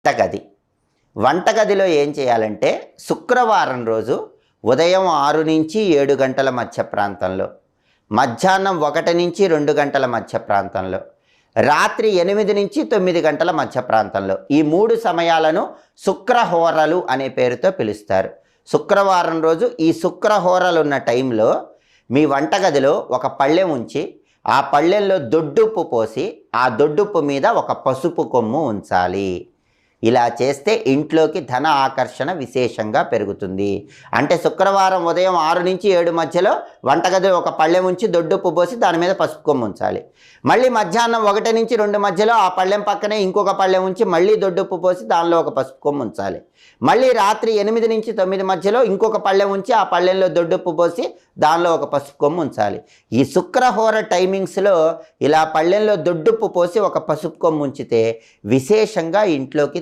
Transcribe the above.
వంటగది. వంటగదిలో ఏం చేయాలంటే శుక్రవారం రోజు ఉదయం 6 నుంచి 7 గంటల మధ్య ప్రాంతంలో, మధ్యాహ్నం 1 నుంచి 2 గంటల మధ్య ప్రాంతంలో, రాత్రి 8 నుంచి 9 గంటల మధ్య ప్రాంతంలో, ఈ 3 సమయాలను శుక్రహోరలు అనే పేరుతో పిలుస్తారు. శుక్రవారం రోజు ఈ శుక్రహోరలు ఉన్న టైంలో మీ వంటగదిలో ఒక పళ్ళెం ఉంచి ఆ పళ్ళెంలో దొడ్డుప్పు పోసి ఆ దొడ్డుప్పు మీద ఒక పసుపు కొమ్ము ఉంచాలి. ఇలా చేస్తే ఇంట్లోకి ధన ఆకర్షణ విశేషంగా పెరుగుతుంది. అంటే శుక్రవారం ఉదయం 6 నుంచి 7 మధ్యలో వంటగదిలో ఒక పళ్ళెం ఉంచి దొడ్డుప్పు పోసి దాని మీద పసుపు కొమ్ము ఉంచాలి. మళ్ళీ మధ్యాహ్నం 1 నుంచి 2 మధ్యలో ఆ పళ్ళెం పక్కనే ఇంకొక పళ్ళెం ఉంచి మళ్ళీ దొడ్డుప్పు పోసి దానిలో ఒక పసుపు కొమ్ము ఉంచాలి. మళ్ళీ రాత్రి 8 నుంచి 9 మధ్యలో ఇంకొక పళ్ళెం ఉంచి ఆ పళ్ళెంలో దొడ్డుప్పు పోసి దానిలో ఒక పసుపు కొమ్ము ఉంచాలి. ఈ శుక్రహోర టైమింగ్స్లో ఇలా పళ్ళెంలో దొడ్డుప్పు పోసి ఒక పసుపు కొమ్ము ఉంచితే విశేషంగా ఇంట్లోకి